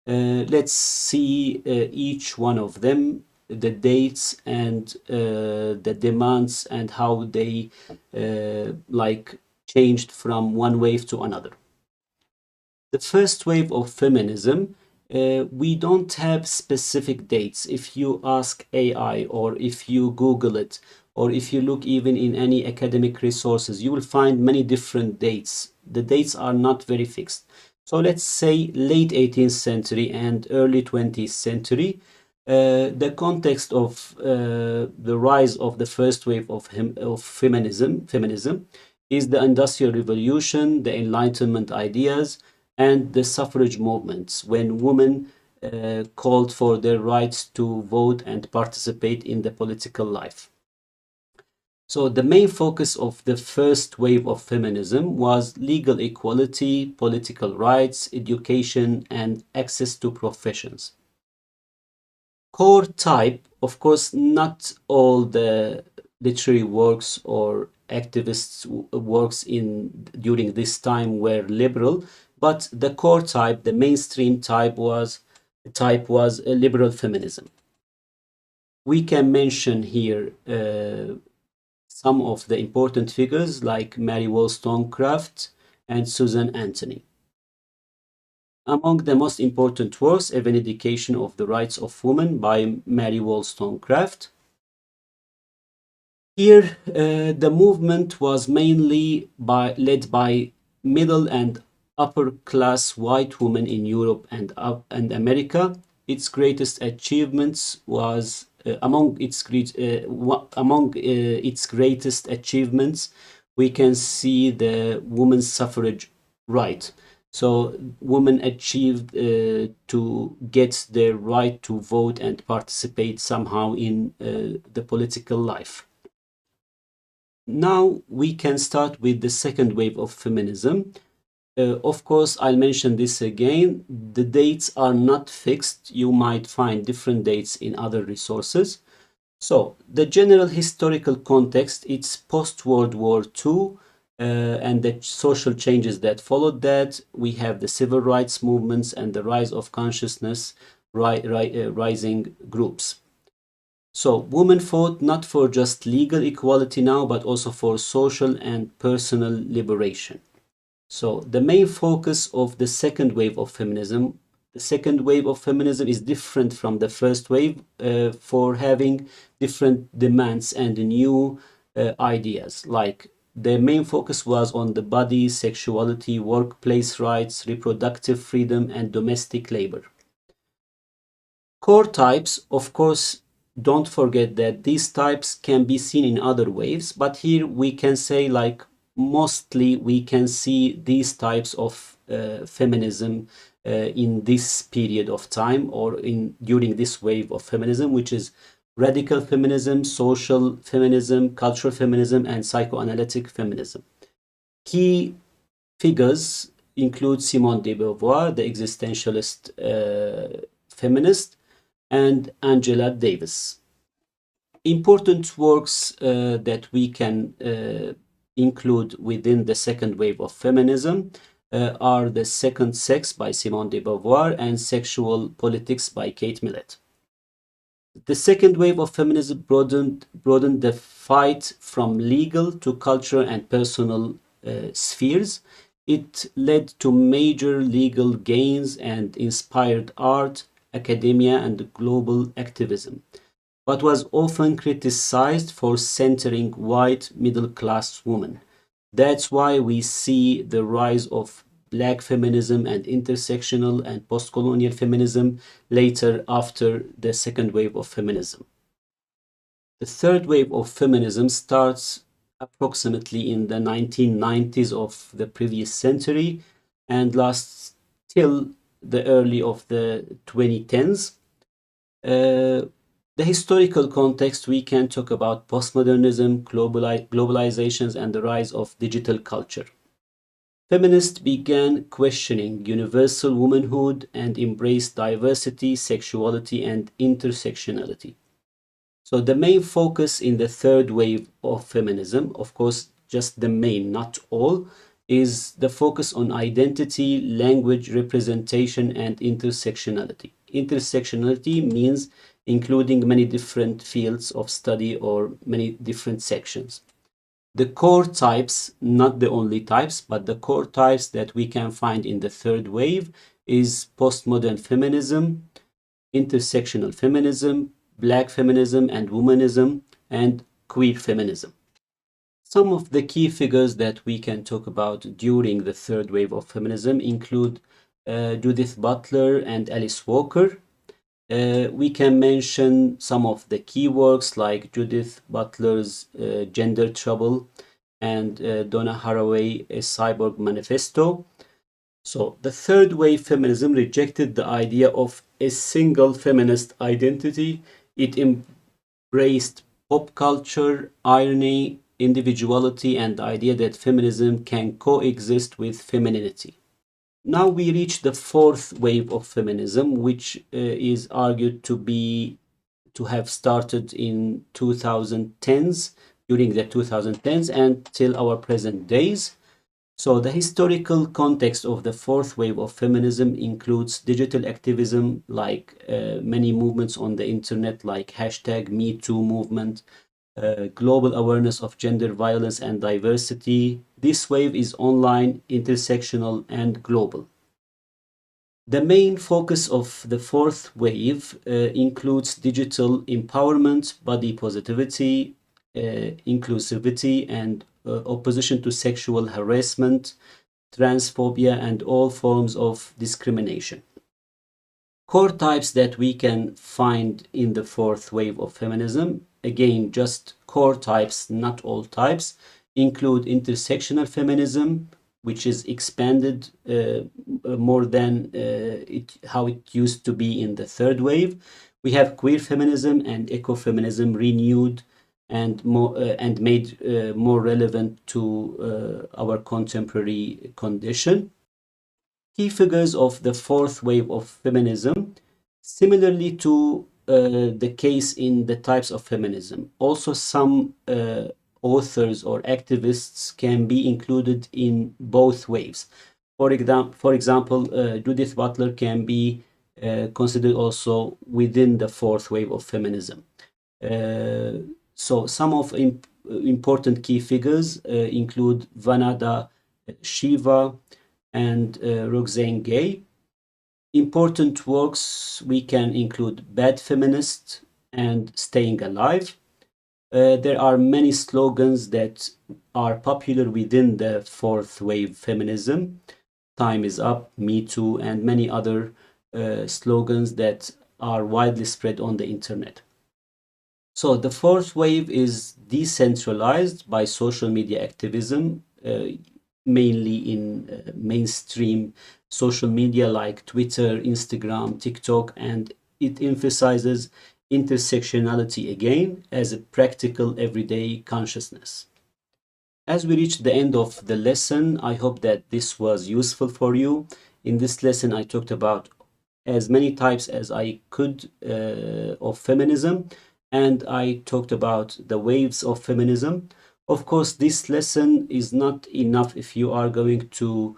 Let's see each one of them, the dates and the demands and how they like changed from one wave to another. The first wave of feminism, we don't have specific dates. If you ask AI or if you Google it, or if you look even in any academic resources, you will find many different dates. The dates are not very fixed. So let's say late 18th century and early 20th century, the context of the rise of the first wave of feminism is the Industrial Revolution, the Enlightenment ideas, and the suffrage movements, when women called for their rights to vote and participate in the political life. So the main focus of the first wave of feminism was legal equality, political rights, education, and access to professions. Core type, of course, not all the literary works or activists works in during this time were liberal, but the core type, the mainstream type was a liberal feminism. We can mention here some of the important figures like Mary Wollstonecraft and Susan Anthony. Among the most important works, A Vindication of the Rights of Women by Mary Wollstonecraft. Here, the movement was mainly led by middle and upper class white women in Europe and America. Its greatest achievements was among its greatest achievements, we can see the women's suffrage right. So women achieved to get their right to vote and participate somehow in the political life. Now we can start with the second wave of feminism. Of course, I'll mention this again. The dates are not fixed. You might find different dates in other resources. So the general historical context, it's post-World War II and the social changes that followed that. We have the civil rights movements and the rise of consciousness, rising groups. So women fought not for just legal equality now, but also for social and personal liberation. So the main focus of the second wave of feminism, the second wave of feminism is different from the first wave for having different demands and new ideas. Like the main focus was on the body, sexuality, workplace rights, reproductive freedom, and domestic labor. Core types, of course, don't forget that these types can be seen in other waves, but here we can say like mostly we can see these types of feminism in this period of time, or during this wave of feminism, which is radical feminism, social feminism, cultural feminism, and psychoanalytic feminism. Key figures include Simone de Beauvoir, the existentialist feminist, and Angela Davis. Important works that we can include within the second wave of feminism are The Second Sex by Simone de Beauvoir and Sexual Politics by Kate Millett. The second wave of feminism broadened the fight from legal to cultural and personal spheres. It led to major legal gains and inspired art, academia, and global activism, but was often criticized for centering white middle-class women. That's why we see the rise of Black feminism and intersectional and postcolonial feminism later after the second wave of feminism. The third wave of feminism starts approximately in the 1990s of the previous century and lasts till the early of the 2010s. The historical context, we can talk about postmodernism, globalizations, and the rise of digital culture. Feminists began questioning universal womanhood and embraced diversity, sexuality, and intersectionality. So the main focus in the third wave of feminism, of course, just the main, not all, is the focus on identity, language, representation, and intersectionality. Intersectionality means including many different fields of study or many different sections. The core types, not the only types, but the core types that we can find in the third wave is postmodern feminism, intersectional feminism, Black feminism and womanism, and queer feminism. Some of the key figures that we can talk about during the third wave of feminism include Judith Butler and Alice Walker. We can mention some of the key works like Judith Butler's Gender Trouble and Donna Haraway, A Cyborg Manifesto. So the third wave feminism rejected the idea of a single feminist identity. It embraced pop culture, irony, individuality, and the idea that feminism can coexist with femininity. Now we reach the fourth wave of feminism, which is argued to have started in 2010s, during the 2010s and till our present days. So the historical context of the fourth wave of feminism includes digital activism, like many movements on the internet, like hashtag #MeToo movement, global awareness of gender violence and diversity. This wave is online, intersectional, and global. The main focus of the fourth wave includes digital empowerment, body positivity, inclusivity, and opposition to sexual harassment, transphobia, and all forms of discrimination. Core types that we can find in the fourth wave of feminism, again, just core types, not all types, include intersectional feminism, which is expanded more than how it used to be in the third wave. We have queer feminism and ecofeminism renewed and made more relevant to our contemporary condition. Key figures of the fourth wave of feminism, similarly to the case in the types of feminism. Also, some authors or activists can be included in both waves. For example, Judith Butler can be considered also within the fourth wave of feminism. So some of important key figures include Vanada Shiva and Roxane Gay. Important works we can include Bad Feminist and Staying Alive. There are many slogans that are popular within the fourth wave feminism. Time is up, Me Too, and many other slogans that are widely spread on the internet. So the fourth wave is decentralized by social media activism, mainly in mainstream social media like Twitter, Instagram, TikTok, and it emphasizes intersectionality again as a practical everyday consciousness. As we reach the end of the lesson, I hope that this was useful for you. In this lesson, I talked about as many types as I could of feminism, and I talked about the waves of feminism. Of course, this lesson is not enough if you are going to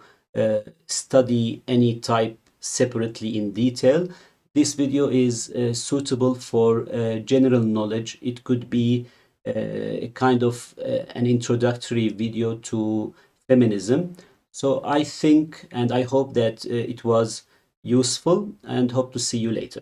study any type separately in detail. This video is suitable for general knowledge. It could be a kind of an introductory video to feminism. So I think and I hope that it was useful and hope to see you later.